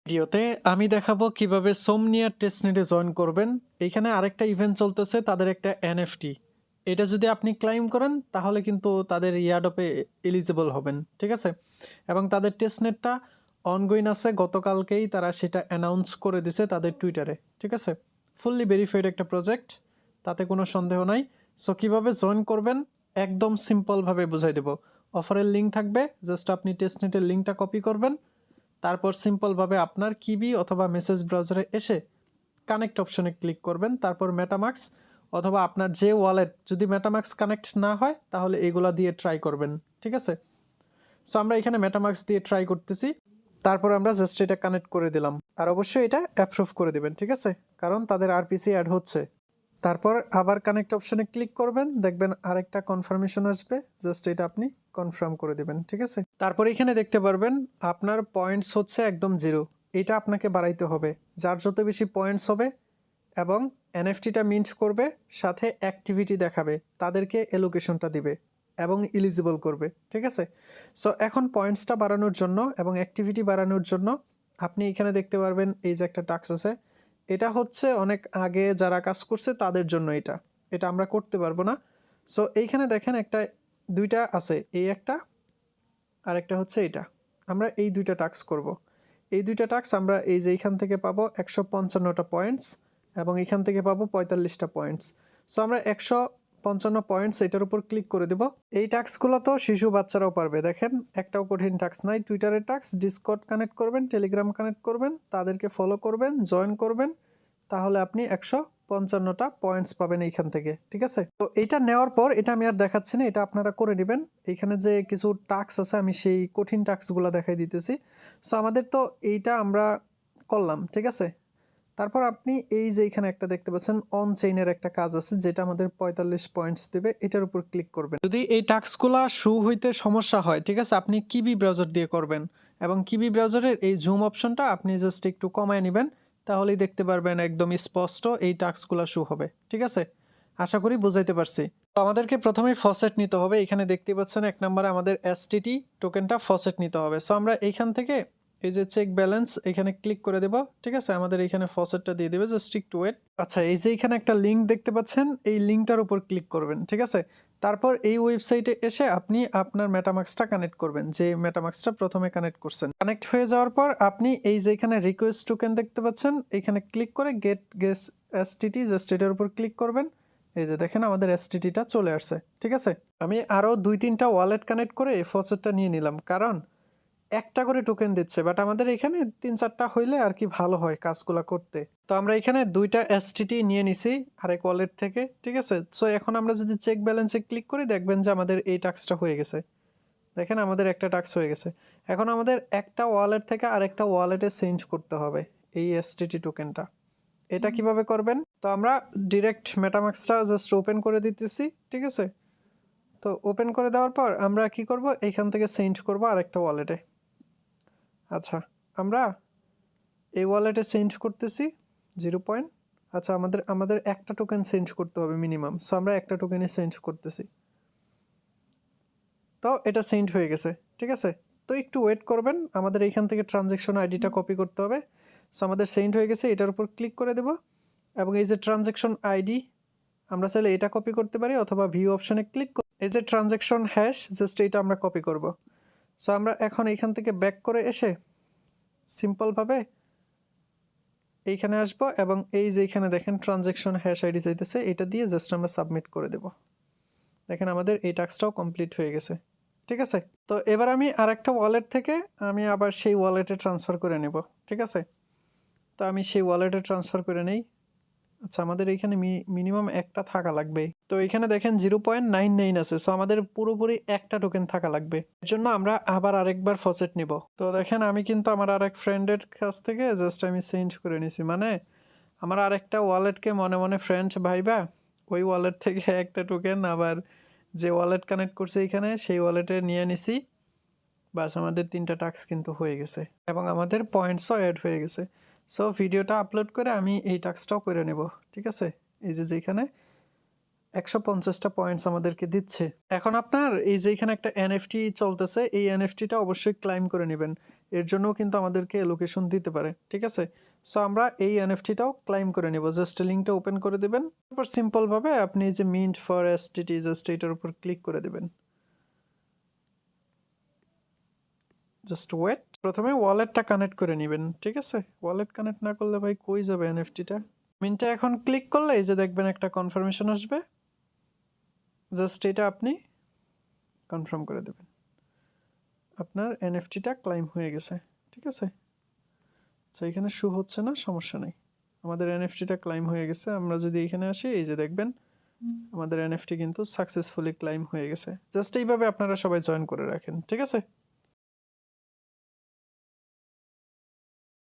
ভিডিওতে আমি দেখাবো কিভাবে সোমনিয়া টেস্টনেটে জয়েন করবেন। এইখানে আরেকটা ইভেন্ট চলতেছে, তাদের একটা এনএফটি। এটা যদি আপনি ক্লাইম করেন তাহলে কিন্তু তাদের ইয়ারডপে এলিজিবল হবেন, ঠিক আছে? এবং তাদের টেস্টনেটটা অনগোয়িং আছে, গতকালকেই তারা সেটা অ্যানাউন্স করে দিছে তাদের টুইটারে, ঠিক আছে? ফুললি ভেরিফাইড একটা প্রজেক্ট, তাতে কোনো সন্দেহ নাই। সো কীভাবে জয়েন করবেন একদম সিম্পলভাবে বুঝাই দেব। অফারের লিঙ্ক থাকবে, জাস্ট আপনি টেস্টনেটের লিঙ্কটা কপি করবেন, তারপর সিম্পলভাবে আপনার কিবি অথবা মেসেজ ব্রাউজারে এসে কানেক্ট অপশনে ক্লিক করবেন, তারপর মেটামাক্স অথবা আপনার যে ওয়ালেট, যদি মেটামাক্স কানেক্ট না হয় তাহলে এগুলা দিয়ে ট্রাই করবেন, ঠিক আছে? সো আমরা এখানে মেটামাক্স দিয়ে ট্রাই করতেছি, তারপর আমরা জাস্ট এটা কানেক্ট করে দিলাম। আর অবশ্যই এটা অ্যাপ্রুভ করে দিবেন, ঠিক আছে? কারণ তাদের আরপিসি অ্যাড হচ্ছে। তারপর আবার কানেক্ট অপশনে ক্লিক করবেন, দেখবেন আরেকটা কনফার্মেশন আসবে, জাস্ট এটা আপনি কনফার্ম করে দিবেন, ঠিক আছে? তারপর এখানে দেখতে পারবেন আপনার পয়েন্টস হচ্ছে একদম জিরো। এটা আপনাকে বাড়াইতে হবে। যার যত বেশি পয়েন্টস হবে এবং এনএফটিটা মিন্ট করবে, সাথে অ্যাক্টিভিটি দেখাবে, তাদেরকে এলোকেশনটা দিবে এবং এলিজিবল করবে, ঠিক আছে? সো এখন পয়েন্টসটা বাড়ানোর জন্য এবং অ্যাক্টিভিটি বাড়ানোর জন্য আপনি এখানে দেখতে পারবেন এই যে একটা টাস্ক আছে। এটা হচ্ছে অনেক আগে যারা কাজ করছে তাদের জন্য এটা। এটা আমরা করতে পারবো না। সো এইখানে দেখেন একটা, দুইটা আছে, এই একটা আর একটা হচ্ছে এটা। আমরা এই দুইটা টাস্ক করব। এই দুইটা টাস্ক আমরা এই যে এইখান থেকে পাবো 155টা পয়েন্টস এবং এখান থেকে পাবো 45টা পয়েন্টস। সো আমরা 155 পয়েন্টস এটার উপর ক্লিক করে দেব। এই টাস্কগুলো তো শিশু বাচ্চারাও পারবে। দেখেন একটাও কঠিন টাস্ক নাই। টুইটারের টাস্ক, ডিসকর্ড কানেক্ট করবেন, টেলিগ্রাম কানেক্ট করবেন, তাদেরকে ফলো করবেন, জয়েন করবেন, তাহলে আপনি 155টা পয়েন্টস পাবেন এইখান থেকে, ঠিক আছে? তো এইটা নেওয়ার পর, এটা আমি আর দেখাচ্ছি না, এটা আপনারা করে নেবেন। এইখানে যে কিছু টাস্ক আছে আমি সেই কঠিন টাস্কগুলো দেখাই দিতেছি। সো আমাদের তো এইটা আমরা করলাম, ঠিক আছে? তারপর আপনি এই যে এখানে একটা দেখতে পাচ্ছেন অন চেইনের একটা কাজ আছে, যেটা আমাদের 45 পয়েন্টস দেবে, এটার উপর ক্লিক করবেন। যদি এই টাস্কগুলো শো হইতে সমস্যা হয়, ঠিক আছে, আপনি কিবি ব্রাউজার দিয়ে করবেন এবং কিবি ব্রাউজারের এই জুম অপশনটা আপনি জাস্ট একটু কমায় নেবেন, তাহলেই দেখতে পারবেন একদম স্পষ্ট এই টাস্কগুলো শো হবে, ঠিক আছে? আশা করি বুঝাইতে পারছি। তো আমাদেরকে প্রথমেই ফসেট নিতে হবে। এখানে দেখতে পাচ্ছেন এক নম্বরে আমাদের এসটিটি টোকেনটা ফসেট নিতে হবে। সো আমরা এইখান থেকে এই যে চেক ব্যালেন্স এখানে ক্লিক করে দেব, ঠিক আছে? আমাদের এখানে ফসেটটা দিয়ে দেবে, জাস্ট একটু ওয়েট। আচ্ছা, এই যে এখানে একটা লিঙ্ক দেখতে পাচ্ছেন, এই লিঙ্কটার উপর ক্লিক করবেন, ঠিক আছে? তারপর এই ওয়েবসাইটে এসে আপনি আপনার মেটামাক্সটা কানেক্ট করবেন, যে মেটামাক্সটা প্রথমে কানেক্ট করছেন। কানেক্ট হয়ে যাওয়ার পর আপনি এই যে এখানে রিকোয়েস্ট টোকেন দেখতে পাচ্ছেন, এখানে ক্লিক করে গেট গেস এসটিটি, জাস্ট এটার উপর ক্লিক করবেন। এই যে দেখেন আমাদের এসটিটিটা চলে আসছে, ঠিক আছে? আমি আরও 2-3টা ওয়ালেট কানেক্ট করে এই ফসেটটা নিয়ে নিলাম, কারণ একটা করে টোকেন দিচ্ছে, বাট আমাদের এখানে 3-4টা হইলে আর কি ভালো হয় কাজগুলা করতে। তো আমরা এখানে 2টা এসটিটি নিয়ে নিছি আরেক ওয়ালেট থেকে, ঠিক আছে? সো এখন আমরা যদি চেক ব্যালেন্সে ক্লিক করি, দেখবেন যে আমাদের এই টাস্কটা হয়ে গেছে। দেখেন আমাদের একটা টাস্ক হয়ে গেছে। এখন আমাদের একটা ওয়ালেট থেকে আরেকটা ওয়ালেটে চেঞ্জ করতে হবে এই এসটিটি টোকেনটা। এটা কিভাবে করবেন? তো আমরা ডিরেক্ট মেটামাক্সটা জাস্ট ওপেন করে দিতেছি, ঠিক আছে? তো ওপেন করে দেওয়ার পর আমরা কি করব, এইখান থেকে চেঞ্জ করব আরেকটা ওয়ালেটে। আচ্ছা, আমরা এই ওয়ালেটে চেঞ্জ করতেছি 0 পয়েন্ট। আচ্ছা, আমাদের একটা টোকেন চেঞ্জ করতে হবে মিনিমাম। সো আমরা একটা টোকেনে চেঞ্জ করতেছি। তো এটা চেঞ্জ হয়ে গেছে, ঠিক আছে? তো একটু ওয়েট করবেন, আমাদের এইখান থেকে ট্রানজ্যাকশন আইডিটা কপি করতে হবে। সো আমাদের চেঞ্জ হয়ে গেছে, এটার উপর ক্লিক করে দেব এবং এই যে ট্রানজ্যাকশন আইডি, আমরা চাইলে এটা কপি করতে পারি অথবা ভিউ অপশনে ক্লিক করে এই যে ট্রানজ্যাকশন হ্যাশ, জাস্ট এটা আমরা কপি করব। সো আমরা এখন এইখান থেকে ব্যাক করে এসে সিম্পলভাবে এইখানে আসবো এবং এই যে এখানে দেখেন ট্রানজ্যাকশন হ্যাশ আইডি চাইতেছে, এটা দিয়ে জাস্ট আমরা সাবমিট করে দেব। দেখেন আমাদের এই টাস্কটাও কমপ্লিট হয়ে গেছে, ঠিক আছে? তো এবার আমি আরেকটা ওয়ালেট থেকে আমি আবার সেই ওয়ালেটে ট্রান্সফার করে নেব, ঠিক আছে? তো আমি সেই ওয়ালেটে ট্রান্সফার করে নেই। আচ্ছা, আমাদের এইখানে মিনিমাম একটা থাকা লাগবে। তো এখানে দেখেন 0.99 আছে। সো আমাদের পুরোপুরি একটা টোকেন থাকা লাগবে। এর জন্য আমরা আবার আরেকবার ফসেট নিব। তো দেখেন আমি কিন্তু আমার আরেক ফ্রেন্ডের কাছ থেকে জাস্ট আমি চেঞ্জ করে নিছি। মানে আমার আরেকটা ওয়ালেটকে মনে মনে ফ্রেন্ড ভাইবা ওই ওয়ালেট থেকে একটা টোকেন আবার যে ওয়ালেট কানেক্ট করছে এখানে সেই ওয়ালেটে নিয়ে নিছি। বাস আমাদের 3টা টাস্ক কিন্তু হয়ে গেছে এবং আমাদের পয়েন্টসও অ্যাড হয়ে গেছে। সো ভিডিওটা আপলোড করে আমি এই টাস্কটাও করে নেব, ঠিক আছে? এই যে যেখানে 150টা পয়েন্টস আমাদেরকে দিচ্ছে। এখন আপনার এই যে এখানে একটা এনএফটি চলতেছে, এই এনএফটিটা অবশ্যই ক্লাইম করে নিবেন। এর জন্যও কিন্তু আমাদেরকে অ্যালোকেশন দিতে পারে। ঠিক আছে? সো আমরা এই এনএফটিটাও ক্লাইম করে নিব। জাস্ট লিঙ্কটা ওপেন করে দিবেন। তারপর সিম্পল ভাবে আপনি এই যে মিন্ট ফর এসটিটি জাস্ট এটার উপর ক্লিক করে দিবেন। Just wait. প্রথমে ওয়ালেটটা কানেক্ট করে নিবেন। ঠিক আছে? ওয়ালেট কানেক্ট না করলে ভাই কই যাবে এনএফটিটা? মিন্টে এখন ক্লিক করলে এই যে দেখবেন একটা কনফার্মেশন আসবে। জাস্ট এটা আপনি কনফার্ম করে দেবেন। আপনার এনএফটিটা ক্লাইম হয়ে গেছে। ঠিক আছে? আচ্ছা এখানে শো হচ্ছে না, সমস্যা নেই। আমাদের এনএফটিটা ক্লাইম হয়ে গেছে। আমরা যদি এখানে আসি এই যে দেখবেন আমাদের এনএফটি কিন্তু সাকসেসফুলি ক্লাইম হয়ে গেছে। জাস্ট এইভাবে আপনারা সবাই জয়েন করে রাখেন। ঠিক আছে?